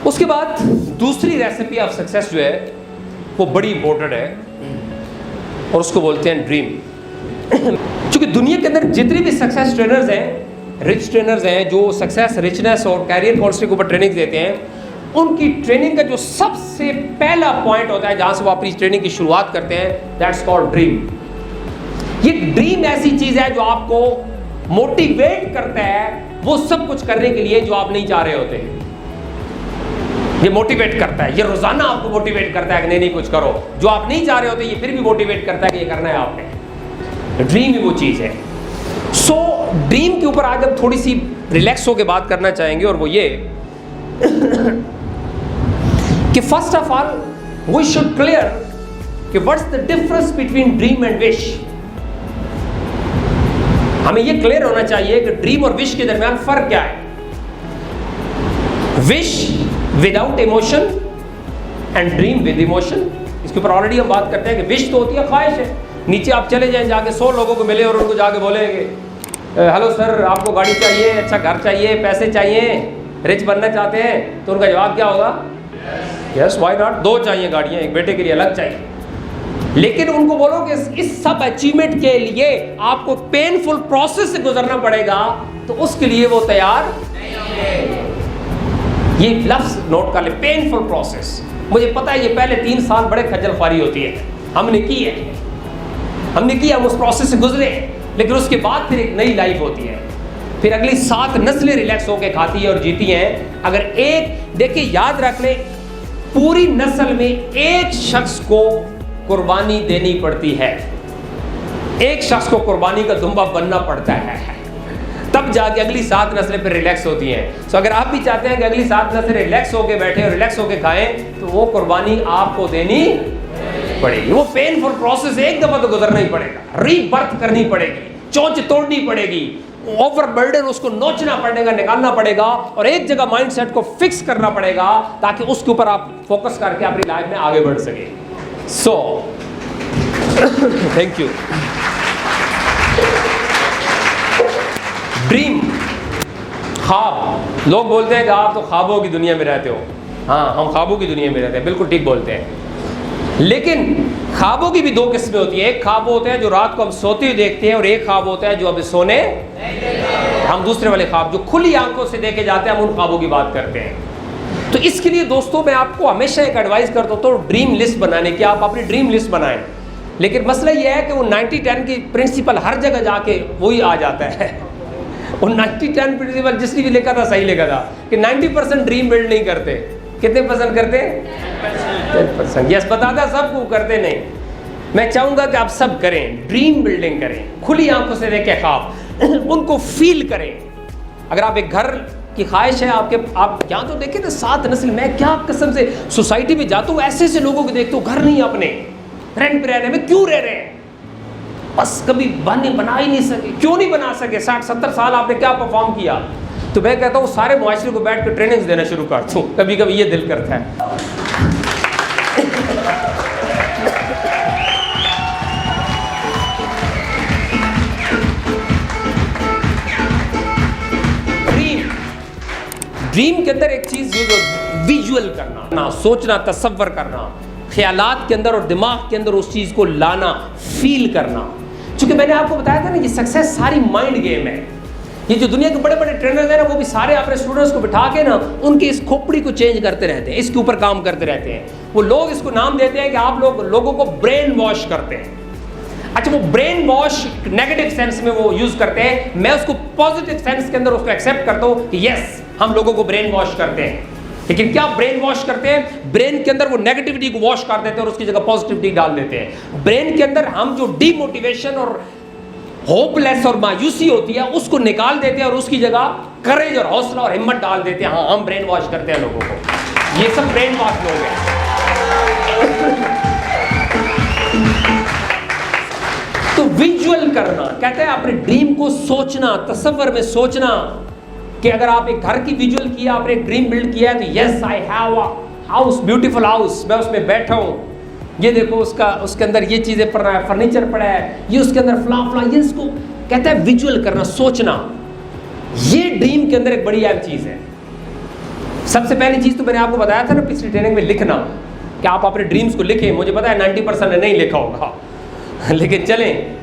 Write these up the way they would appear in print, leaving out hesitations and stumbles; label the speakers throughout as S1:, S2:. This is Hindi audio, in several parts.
S1: उसके बाद दूसरी रेसिपी ऑफ सक्सेस जो है वो बड़ी इंपॉर्टेंट है और उसको बोलते हैं ड्रीम। क्योंकि दुनिया के अंदर जितने भी सक्सेस ट्रेनर्स हैं, रिच ट्रेनर्स हैं, जो सक्सेस, रिचनेस और कैरियर काउंसलिंग के ऊपर ट्रेनिंग देते हैं, उनकी ट्रेनिंग का जो सबसे पहला पॉइंट होता है जहां से वो अपनी ट्रेनिंग की शुरुआत करते हैं, दैट्स कॉल्ड ड्रीम। ये ड्रीम ऐसी चीज है जो आपको मोटिवेट करता है वो सब कुछ करने के लिए जो आप नहीं चाह रहे होते हैं। ये मोटिवेट करता है, ये रोजाना आपको मोटिवेट करता है कि नहीं कुछ करो। जो आप नहीं चाह रहे होते ये फिर भी मोटिवेट करता है कि ये करना है आपने। ड्रीम ही वो चीज है। सो ड्रीम के ऊपर आज हम थोड़ी सी रिलैक्स होकर बात करना चाहेंगे और वो ये कि first of all we should clear कि what's the difference between dream and wish. हमें ये क्लियर होना चाहिए कि ड्रीम और विश के दरमियान फर्क क्या है। Wish without emotion and dream with emotion. इसके ऊपर ऑलरेडी हम बात करते हैं कि विश तो होती है, ख्वाहिश है। नीचे आप चले जाएं, जाके 100 लोगों को मिले और उनको जाके बोलेंगे हेलो सर आपको गाड़ी चाहिए, अच्छा घर चाहिए, पैसे चाहिए, रिच बनना चाहते हैं, तो उनका जवाब क्या होगा? Yes why not. 2 चाहिए गाड़ियां, एक बेटे के लिए अलग चाहिए। लेकिन उनको बोलो कि इस सब अचीवमेंट के लिए आपको पेनफुल प्रोसेस से गुजरना पड़ेगा, तो उसके लिए वो तैयार नहीं होंगे। ये लफ्ज नोट कर ले, पेनफुल प्रोसेस। मुझे पता है ये पहले 3 साल बड़े खज्जल ख्वारी होती है, हमने की है, हम उस प्रोसेस से गुजरे, लेकिन उसके बाद फिर एक नई लाइफ होती है। फिर अगली 7 नस्लें रिलैक्स होकर खाती है और जीती हैं। अगर एक देखिए, याद रख ले, पूरी नस्ल में एक शख्स को कुर्बानी देनी पड़ती है, एक शख्स को कुर्बानी का दुम्बा बनना पड़ता है, तब जाके अगली 7 नस्लें फिर रिलैक्स होती हैं। सो अगर आप भी चाहते हैं कि अगली 7 नस्लें रिलैक्स होकर बैठे और रिलैक्स होकर खाएं, तो वो कुर्बानी आपको देनी पड़ेगी। वो पेनफुल प्रोसेस एक दफा तो गुजरना ही पड़ेगा, रीबर्थ करनी पड़ेगी, चोंच तोड़नी पड़ेगी, ओवरबर्डन उसको नोचना पड़ेगा, निकालना पड़ेगा और एक जगह माइंडसेट को फिक्स करना पड़ेगा ताकि उसके ऊपर आप फोकस करके अपनी लाइफ में आगे बढ़ सके। So thank you. ड्रीम, ख्वाब। लोग बोलते हैं कि आप तो ख्वाबों की दुनिया में रहते हो। हाँ, हम ख्वाबों की दुनिया में रहते हैं, बिल्कुल ठीक बोलते हैं। लेकिन ख्वाबों की भी 2 किस्में होती हैं। एक ख्वाब होते हैं जो रात को हम सोते हुए देखते हैं और एक ख्वाब होता है जो अभी सोने नहीं देते। हम दूसरे वाले ख्वाब जो खुली आंखों से देखे जाते हैं, हम उन ख्वाबों की बात करते हैं। तो इसके लिए दोस्तों मैं आपको हमेशा एक एडवाइस करता हूँ, तो ड्रीम लिस्ट बनाने की। आप अपनी ड्रीम लिस्ट बनाएं, लेकिन मसला यह है कि वो 90-10 की प्रिंसिपल हर जगह जाके वही आ जाता है। वो 90-10 प्रिंसिपल जिसने भी लिखा था सही लिखा था कि 90% ड्रीम बिल्ड नहीं करते। कितने % करते? 10%। यस, बताता सबको करते नहीं। मैं चाहूंगा कि आप सब करें, ड्रीम बिल्डिंग करें, खुली आंखों से देखें ख्वाब, उनको फील करें। अगर आप एक घर की ख्वाहिश है आपके, आप यहाँ तो देखें ना 7 नस्ल, मैं क्या कसम से सोसाइटी में जाता हूँ, ऐसे ऐसे लोगों को देखता हूँ, घर नहीं अपने, रेंट पे रहने में, क्यों रह रहे हैं? बस कभी बना ही नहीं सके। क्यों नहीं बना सके? 60-70 साल आपने क्या परफॉर्म किया? तो मैं कहता हूँ सारे मुआशरे को बैठ कर ट्रेनिंग्स देना शुरू कर दूँ, कभी कभी ये दिल करता है। ड्रीम के अंदर एक चीज जो विजुअल करना, सोचना, तसव्वुर करना, ख्यालात के अंदर और दिमाग के अंदर उस चीज को लाना, फील करना। क्योंकि मैंने आपको बताया था ना, ये सक्सेस सारी माइंड गेम है। ये जो दुनिया के बड़े बड़े ट्रेनर्स हैं ना, वो भी सारे अपने स्टूडेंट्स को बिठा के ना उनके इस खोपड़ी को चेंज करते रहते हैं, इसके ऊपर काम करते रहते हैं। वो लोग इसको नाम देते हैं कि आप लोगों को ब्रेन वॉश करते हैं। अच्छा, वो ब्रेन वॉश नेगेटिव सेंस में वो यूज करते हैं, मैं उसको पॉजिटिव सेंस के अंदर उसको एक्सेप्ट करता हूं कि यस, हम लोगों को ब्रेन वॉश करते हैं। लेकिन क्या ब्रेन वॉश करते हैं? ब्रेन के अंदर वो नेगेटिविटी को वॉश कर देते हैं और उसकी जगह पॉजिटिविटी डाल देते हैं। ब्रेन के अंदर हम जो डीमोटिवेशन और होपलेस और मायूसी होती है उसको निकाल देते हैं और उसकी जगह करेज और हौसला और हिम्मत डाल देते हैं। हाँ, हम ब्रेन वॉश करते हैं लोगों को। ये सब ब्रेन वॉश लोग हैं। तो विजुअल करना कहते हैं अपने ड्रीम को सोचना, तसव्वुर में सोचना कि अगर आप एक घर की विजुअल किया, आपने एक ड्रीम बिल्ड किया है, तो yes I have a house, beautiful house, मैं उसमें बैठा हूँ, ये देखो उसके अंदर ये चीजें पड़ रहा है, फर्नीचर पड़ा है, ये उसके अंदर फला, ये इसको कहते हैं विजुअल करना, सोचना। ये ड्रीम के अंदर एक बड़ी अहम चीज है। सबसे पहली चीज़ तो मैंने आपको बताया था ना पिछली ट्रेनिंग में, लिखना, कि आप अपने ड्रीम्स को लिखें। मुझे पता है 90% ने नहीं लिखा होगा लेकिन चलें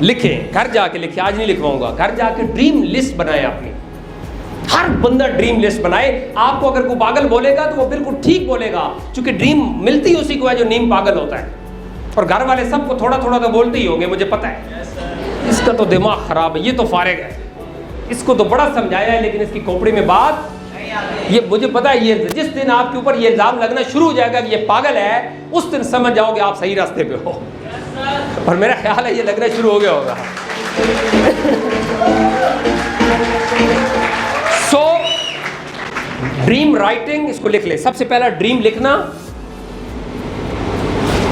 S1: लिखें, घर जाके लिखें। आज नहीं लिखवाऊंगा, घर जाके ड्रीम लिस्ट बनाए अपनी। हर बंदा ड्रीम लिस्ट बनाए। आपको अगर कोई पागल बोलेगा तो वो बिल्कुल ठीक बोलेगा, क्योंकि ड्रीम मिलती उसी को है जो नीम पागल होता है। और घर वाले सबको थोड़ा थोड़ा तो बोलते ही होंगे, मुझे पता है। इसका तो दिमाग खराब है, ये तो फारिग है, इसको तो बड़ा समझाया है लेकिन इसकी खोपड़ी में बात, ये मुझे पता है। ये जिस दिन आपके ऊपर ये इल्ज़ाम लगना शुरू हो जाएगा कि ये पागल है, उस दिन समझ जाओगे आप सही रास्ते पे हो। और मेरा ख्याल है ये लगना शुरू हो गया होगा। सो ड्रीम राइटिंग, इसको लिख ले। सबसे पहला ड्रीम लिखना,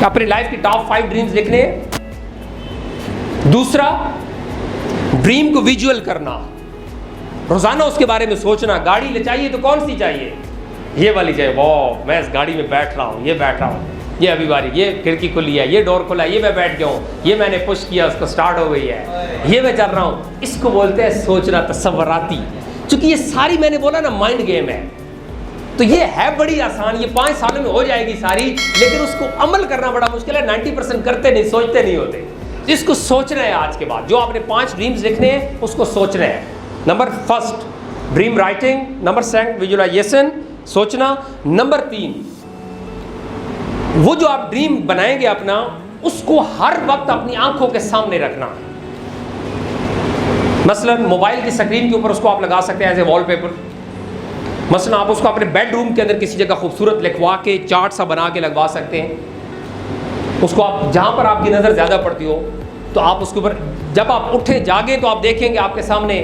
S1: अपनी लाइफ की टॉप 5 ड्रीम्स लिखने। दूसरा, ड्रीम को विजुअल करना, रोजाना उसके बारे में सोचना। गाड़ी ले चाहिए तो कौन सी चाहिए? ये वाली चाहिए। वाह, मैं इस गाड़ी में बैठ रहा हूँ, ये बैठ रहा हूँ, ये अभी बारी, ये खिड़की खुली है, ये डोर खुला है, ये मैं बैठ गया हूँ, ये मैंने पुश किया उसको स्टार्ट हो गई है, ये मैं चल रहा हूँ। इसको बोलते हैं सोचना, तसव्वुराती। चूंकि ये सारी मैंने बोला ना माइंड गेम है, तो ये है बड़ी आसान, ये 5 सालों में हो जाएगी सारी, लेकिन उसको अमल करना बड़ा मुश्किल है। 90% करते नहीं, सोचते नहीं होते। इसको सोचना है आज के बाद। जो आपने 5 ड्रीम्स लिखने हैं उसको सोचना है। Number 1 dream writing, number 2 visualisation, सोचना। नंबर 3 वो जो आप ड्रीम बनाएंगे अपना, उसको हर वक्त अपनी आंखों के सामने रखना। मसलन मोबाइल की स्क्रीन के ऊपर उसको आप लगा सकते हैं एज ए वॉलपेपर। मसलन आप उसको अपने बेडरूम के अंदर किसी जगह खूबसूरत लिखवा के चार्ट सा बना के लगवा सकते हैं। उसको आप जहाँ पर आपकी नज़र ज़्यादा पड़ती हो तो आप उसके ऊपर, जब आप उठे जागे तो आप देखेंगे आपके सामने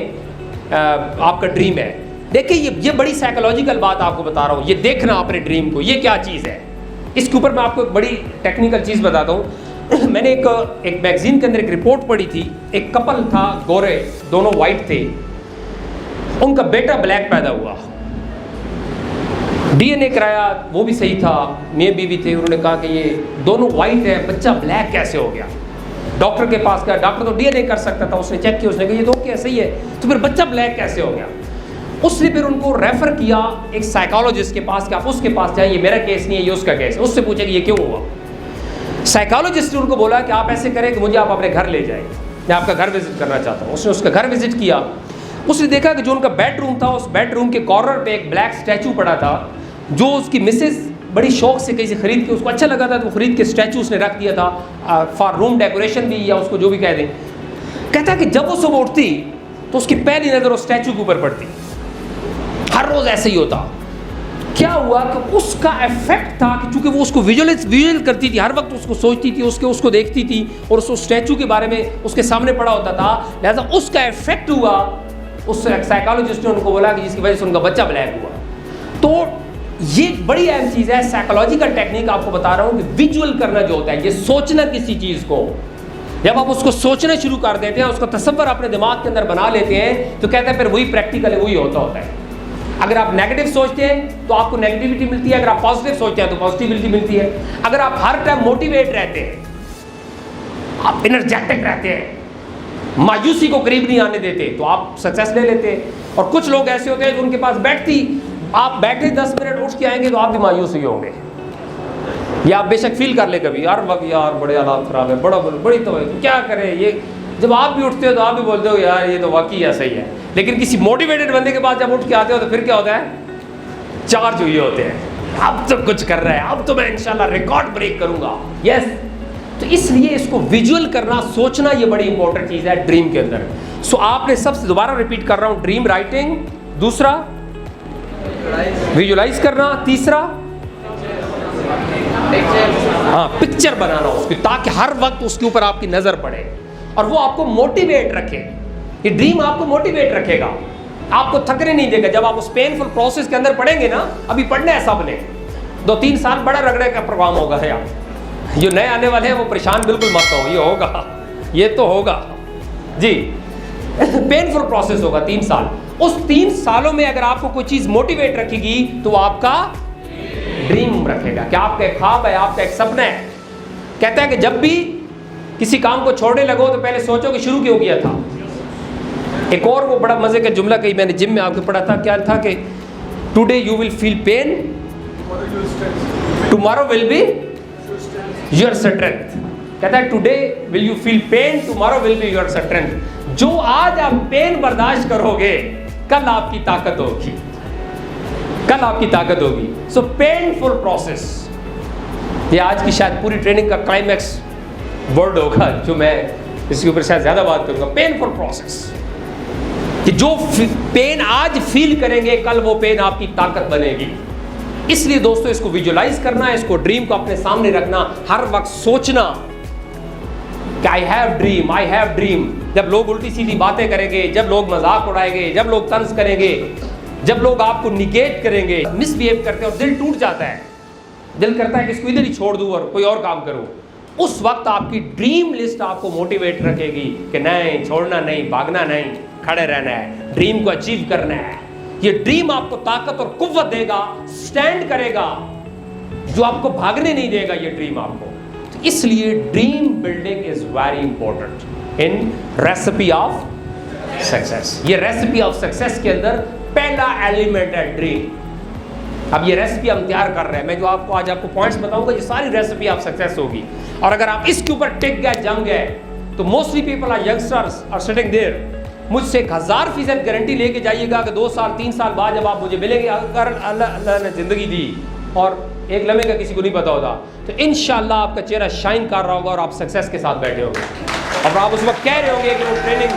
S1: आपका ड्रीम है। देखिए ये बड़ी साइकोलॉजिकल बात आपको बता रहा हूँ। ये देखना अपने ड्रीम को, ये क्या चीज़ है। इसके ऊपर मैं आपको एक बड़ी टेक्निकल चीज़ बताता हूँ। मैंने एक मैगजीन के अंदर एक रिपोर्ट पढ़ी थी। एक कपल था, गोरे, दोनों वाइट थे, उनका बेटा ब्लैक पैदा हुआ। DNA कराया, वो भी सही था, मियां बीवी थे। उन्होंने कहा कि ये दोनों वाइट है, बच्चा ब्लैक कैसे हो गया। डॉक्टर के पास गया, डॉक्टर तो DNA कर सकता था, उसने चेक किया, उसने कहा ये तो क्या सही है, तो फिर बच्चा ब्लैक कैसे हो गया। उसने फिर उनको रेफर किया एक साइकोलॉजिस्ट के पास कि आप उसके पास जाइए, ये मेरा केस नहीं है, ये उसका केस है। उससे पूछे कि ये क्यों हुआ। साइकोलॉजिस्ट ने उनको बोला कि आप ऐसे करें कि मुझे आप अपने घर ले जाएं, मैं आपका घर विजिट करना चाहता हूँ। उसने उसका घर विजिट किया। उसने देखा कि जो उनका बेडरूम था, उस बेडरूम के कॉर्नर पे एक ब्लैक स्टैचू पड़ा था, जो उसकी मिसेस बड़ी शौक से कहीं से खरीद के, उसको अच्छा लगा था तो खरीद के स्टैचू उसने रख दिया था फॉर रूम डेकोरेशन भी, या उसको जो भी कह दें। कहता है कि जब वो सुबह उठती तो उसकी पहली नज़र उस स्टैचू के ऊपर पड़ती। हर रोज़ ऐसे ही होता। क्या हुआ कि उसका इफेक्ट था कि चूंकि वो उसको विजुअल करती थी, हर वक्त उसको सोचती थी, उसको देखती थी और उस स्टैचू के बारे में उसके सामने पड़ा होता था, लिहाजा उसका इफेक्ट हुआ। उस साइकोलॉजिस्ट ने उनको बोला कि जिसकी वजह से उनका बच्चा ब्लैक हुआ। तो ये बड़ी अहम चीज़ है, साइकोलॉजिकल टेक्निक आपको बता रहा हूँ कि विजुअल करना जो होता है, ये सोचना किसी चीज़ को, जब आप उसको सोचना शुरू कर देते हैं, उसका तसव्वुर अपने दिमाग के अंदर बना लेते हैं, तो कहते हैं फिर वही प्रैक्टिकल है, वही होता है। अगर आप नेगेटिव सोचते हैं तो आपको नेगेटिविटी मिलती है, अगर आप पॉजिटिव सोचते हैं तो पॉजिटिविटी मिलती है। अगर आप हर टाइम मोटिवेट रहते हैं, आप एनर्जेटिक रहते हैं, मायूसी को करीब नहीं आने देते, तो आप सक्सेस ले लेते हैं। और कुछ लोग ऐसे होते हैं जो उनके पास आप बैठे 10 मिनट उठ के आएंगे तो आप भी मायूस ही होंगे, या आप बेशक फील कर ले कभी, यार वक्त यार बड़े हालात खराब है, बड़ी तो क्या करें। ये जब आप भी उठते हो तो आप भी बोलते हो यार ये तो वाकई ऐसा ही है। लेकिन किसी मोटिवेटेड बंदे के पास जब उठ के आते हो तो फिर क्या होता है, चार्ज हुए होते हैं, अब तो कुछ कर रहा है, अब तो मैं इंशाल्लाह रिकॉर्ड ब्रेक करूंगा। यस, तो इसलिए इसको विजुअल करना, सोचना, ये बड़ी इंपॉर्टेंट चीज़ है ड्रीम के अंदर। सो आपने सबसे दोबारा रिपीट कर रहा हूँ, ड्रीम राइटिंग, दूसरा विजुअलाइज करना, तीसरा पिक्चर बनाना उसकी, ताकि हर वक्त उसके ऊपर आपकी नजर पड़े और वो आपको मोटिवेट रखे। ये ड्रीम आपको मोटिवेट रखेगा, आपको थकने नहीं देगा। जब आप उस पेनफुल प्रोसेस के अंदर पड़ेंगे ना, अभी पढ़ना है सब ने, 2-3 साल बड़ा रगड़े का प्रोग्राम होगा है। जो नए आने वाले हैं वो परेशान बिल्कुल मत हो, ये होगा, ये तो होगा जी। पेनफुल प्रोसेस होगा 3 साल। उस 3 सालों में अगर आपको कोई चीज मोटिवेट रखेगी तो आपका ड्रीम रखेगा, क्या आपका एक ख्वाब है, आपका एक सपना है। कहता है कि जब भी किसी काम को छोड़ने लगो तो पहले सोचो कि शुरू क्यों किया था। एक और वो बड़ा मजे का जुमला कही मैंने जिम में आपको पढ़ा था, क्या था कि today you will feel pain, tomorrow will be your strength. कहता है today will you feel pain, tomorrow will be your strength. जो आज आप पेन बर्दाश्त करोगे, कल आपकी ताकत होगी, कल आपकी ताकत होगी। सो पेनफुल प्रोसेस, ये आज की शायद पूरी ट्रेनिंग का क्लाइमैक्स वर्ड होगा, जो मैं इसके ऊपर शायद ज्यादा बात करूंगा। पेनफुल प्रोसेस, कि जो पेन आज फील करेंगे, कल वो पेन आपकी ताकत बनेगी। इसलिए दोस्तों इसको विजुअलाइज करना, इसको ड्रीम को अपने सामने रखना, हर वक्त सोचना कि I have dream, I have dream. जब लोग उल्टी सीधी बातें करेंगे, जब लोग मजाक उड़ाएंगे, जब लोग तंज करेंगे, जब लोग आपको निगेट करेंगे, मिसबिहेव करते हैं और दिल टूट जाता है, दिल करता है कि इसको इधर ही छोड़ दूं और कोई और काम करूं, उस वक्त आपकी ड्रीम लिस्ट आपको मोटिवेट रखेगी कि नहीं, छोड़ना नहीं, भागना नहीं, खड़े रहना है, ड्रीम को अचीव करना है। ये ड्रीम आपको ताकत और कुव्वत देगा, स्टैंड करेगा, जो आपको भागने नहीं देगा ये ड्रीम आपको। तो इसलिए dream building is very important in recipe of success. ये रेसिपी ऑफ सक्सेस के अंदर पहला एलिमेंट है ड्रीम। अब ये रेसिपी हम तैयार कर रहे हैं, मैं जो आपको आज आपको पॉइंट्स बताऊंगा, ये सारी रेसिपी ऑफ सक्सेस होगी। और अगर आप इसके ऊपर टिक गए, जम गए, तो mostly people are youngsters are sitting there. मुझसे 1000% गारंटी लेके जाइएगा कि 2 साल 3 साल बाद जब आप मुझे मिलेंगे, अगर अल्लाह ने जिंदगी दी और एक लम्हे का किसी को नहीं पता होता, तो इंशाल्लाह आपका चेहरा शाइन कर रहा होगा और आप सक्सेस के साथ बैठे होंगे। और आप उस वक्त कह रहे होंगे कि वो ट्रेनिंग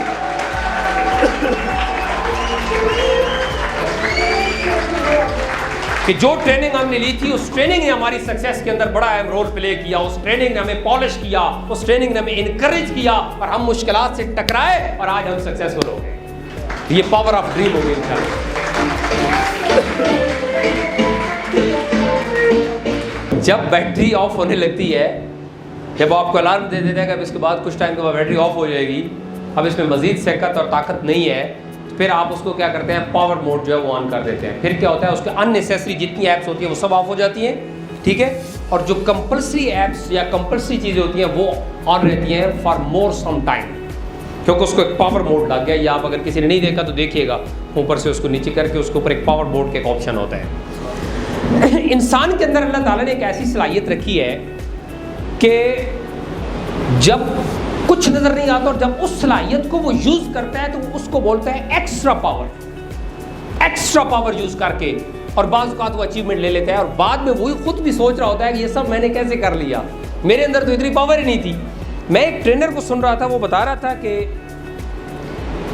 S1: कि जो ट्रेनिंग हमने ली थी, उस ट्रेनिंग ने हमारी सक्सेस के अंदर बड़ा अहम रोल प्ले किया, उस ट्रेनिंग ने हमें पॉलिश किया, उस ट्रेनिंग ने हमें इनकरेज किया और हम मुश्किलात से टकराए और आज हम सक्सेसफुल हो गए। ये पावर ऑफ ड्रीम होगी इंशाल्लाह। जब बैटरी ऑफ होने लगती है, जब आपको अलार्म दे देता है कि अब इसके बाद कुछ टाइम के बाद बैटरी ऑफ हो जाएगी, अब इसमें मजीद सेकत और ताकत नहीं है, फिर आप उसको क्या करते हैं, पावर मोड जो है वो ऑन कर देते हैं। फिर क्या होता है, उसके अननेसेसरी जितनी ऐप्स होती हैं वो सब ऑफ हो जाती हैं, ठीक है। और जो कंपल्सरी ऐप्स या कंपल्सरी चीज़ें होती हैं वो ऑन रहती हैं फॉर मोर सम टाइम, क्योंकि उसको एक पावर मोड लग गया। या आप अगर किसी ने नहीं देखा तो देखिएगा, ऊपर से उसको नीचे करके उसके ऊपर एक पावर मोड का एक ऑप्शन होता है। इंसान के अंदर अल्लाह ताला ने एक ऐसी सलाहियत रखी है कि जब कुछ नजर नहीं आता और जब उस सलाहियत को वो यूज करता है तो उसको बोलता है extra power. Extra power use करके और बाज़ औक़ात वो अचीवमेंट ले लेता है और बाद में वही खुद भी सोच रहा होता है कि ये सब मैंने कैसे कर लिया, मेरे अंदर तो इतनी पावर ही नहीं थी। मैं एक ट्रेनर को सुन रहा था, वो बता रहा था कि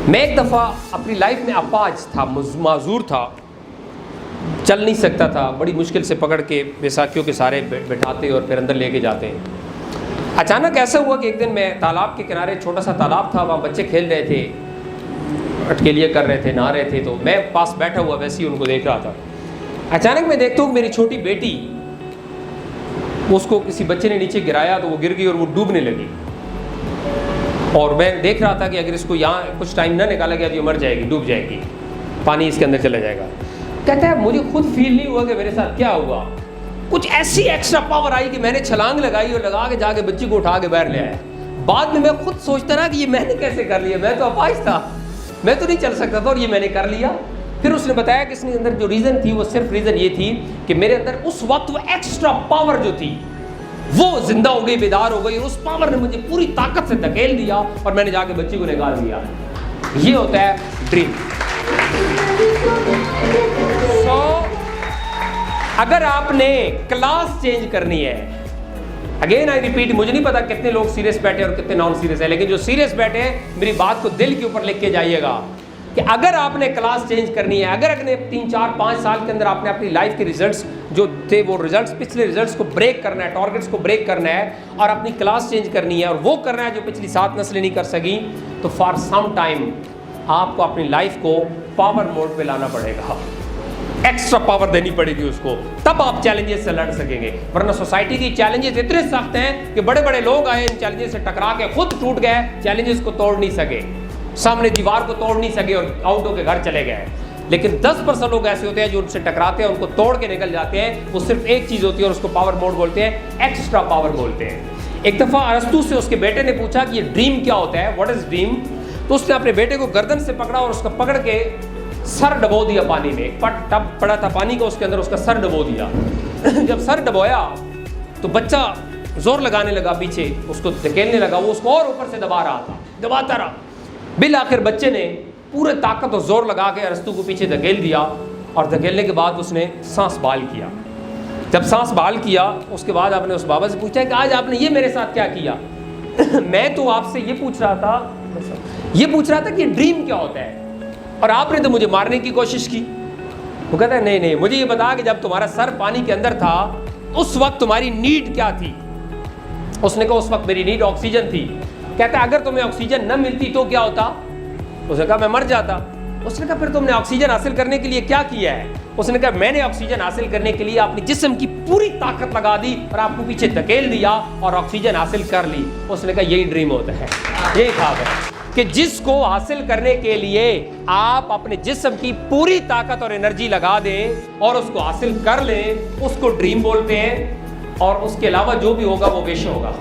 S1: मैं एक दफ़ा अपनी लाइफ में अपाज था, माजूर था, चल नहीं सकता था, बड़ी मुश्किल से पकड़ के बैसाखियों के सारे बैठाते और फिर अंदर लेके जाते। अचानक ऐसा हुआ कि एक दिन मैं तालाब के किनारे, छोटा सा तालाब था, वहाँ बच्चे खेल रहे थे, अटकेलियाँ कर रहे थे, नहा रहे थे, तो मैं पास बैठा हुआ वैसे ही उनको देख रहा था। अचानक मैं देखता हूँ मेरी छोटी बेटी, उसको किसी बच्चे ने नीचे गिराया तो वो गिर गई और वो डूबने लगी। और मैं देख रहा था कि अगर इसको यहाँ कुछ टाइम ना निकाला गया तो ये मर जाएगी, डूब जाएगी, पानी इसके अंदर चला जाएगा। कहता है मुझे खुद फील नहीं हुआ कि मेरे साथ क्या हुआ, कुछ ऐसी एक्स्ट्रा पावर आई कि मैंने छलांग लगाई और लगा के जाके बच्ची को उठा के बाहर ले आया। बाद में मैं खुद सोचता रहा कि ये मैंने कैसे कर लिया, मैं तो अपाहिज था, मैं तो नहीं चल सकता था और ये मैंने कर लिया। फिर उसने बताया कि इसके अंदर जो रीज़न थी वो सिर्फ रीज़न ये थी कि मेरे अंदर उस वक्त वो एक्स्ट्रा पावर जो थी वो जिंदा हो गई, बेदार हो गई, और उस पावर ने मुझे पूरी ताकत से धकेल दिया और मैंने जाके बच्ची को निकाल दिया। ये होता है ड्रीम। अगर आपने क्लास चेंज करनी है, अगेन आई रिपीट, मुझे नहीं पता कितने लोग सीरियस बैठे और कितने नॉन सीरियस है, लेकिन जो सीरियस बैठे हैं मेरी बात को दिल के ऊपर लिख के जाइएगा कि अगर आपने क्लास चेंज करनी है, अगर अगले 3, 4, 5 साल के अंदर आपने अपनी लाइफ के रिजल्ट्स जो थे वो रिजल्ट्स, पिछले रिजल्ट्स को ब्रेक करना है, टारगेट्स को ब्रेक करना है और अपनी क्लास चेंज करनी है और वो करना है जो पिछली 7 नस्लें नहीं कर सकी, तो फॉर सम टाइम आपको अपनी लाइफ को पावर मोड पे लाना पड़ेगा, एक्स्ट्रा पावर देनी पड़ेगी उसको, तब आप चैलेंजेस से लड़ सकेंगे। वरना सोसाइटी की चैलेंजेस इतने सख्त हैं कि बड़े बड़े लोग आए, इन चैलेंजेस से टकरा के खुद टूट गए, चैलेंजेस को तोड़ नहीं सके, सामने दीवार को तोड़ नहीं सके और आउट होकर घर चले गए। लेकिन 10% लोग ऐसे होते हैं जो उनसे टकराते हैं, उनको तोड़ के निकल जाते हैं। वो सिर्फ एक चीज़ होती है और उसको पावर मोड बोलते हैं, एक्स्ट्रा पावर बोलते हैं। एक दफ़ा अरस्तु से उसके बेटे ने पूछा कि ये ड्रीम क्या होता है, व्हाट इज ड्रीम। तो उसने अपने बेटे को गर्दन से पकड़ा और उसको पकड़ के सर डबो दिया पानी में, एक टब पड़ा था पानी का, उसके अंदर उसका सर डबो दिया। जब सर डबोया तो बच्चा जोर लगाने लगा, पीछे उसको धकेलने लगा, वो उसको और ऊपर से दबा रहा था, दबाता रहा। बिल आखिर बच्चे ने पूरे ताकत और जोर लगा के अरस्तु को पीछे धकेल दिया, और धकेलने के बाद उसने सांस बहाल किया। जब सांस बहाल किया उसके बाद आपने उस बाबा से पूछा कि आज आपने ये मेरे साथ क्या किया? मैं तो आपसे ये पूछ रहा था कि ड्रीम क्या होता है, और आपने तो मुझे मारने की कोशिश की। वो कहता है नहीं नहीं, मुझे ये बता कि जब तुम्हारा सर पानी के अंदर था उस वक्त तुम्हारी नीड क्या थी? उसने कहा उस वक्त मेरी नीड ऑक्सीजन थी। कहता है अगर तुम्हें ऑक्सीजन न मिलती तो क्या होता? उसने कहा मैं मर जाता। उसने कहा फिर तुमने ऑक्सीजन हासिल करने के लिए क्या किया है? उसने कहा मैंने ऑक्सीजन हासिल करने के लिए अपनी जिस्म की पूरी ताकत लगा दी और आपको पीछे धकेल दिया और ऑक्सीजन हासिल कर ली। उसने कहा यही ड्रीम होता है, यही ख्वाब है कि जिसको हासिल करने के लिए आप अपने जिस्म की पूरी ताकत और एनर्जी लगा दें और उसको हासिल कर लें, उसको ड्रीम बोलते हैं। और उसके अलावा जो भी होगा वो विश होगा,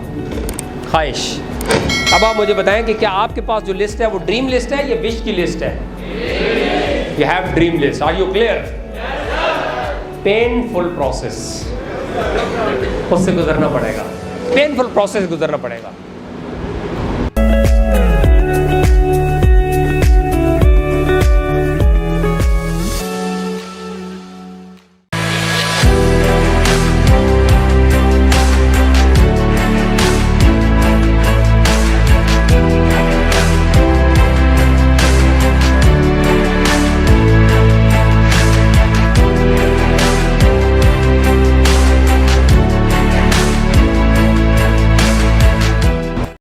S1: ख्वाहिश। अब आप मुझे बताएं कि क्या आपके पास जो लिस्ट है वो ड्रीम लिस्ट है या विश की लिस्ट है? You have dream list, are you clear? Painful process, उससे गुजरना पड़ेगा, पेनफुल प्रोसेस गुजरना पड़ेगा।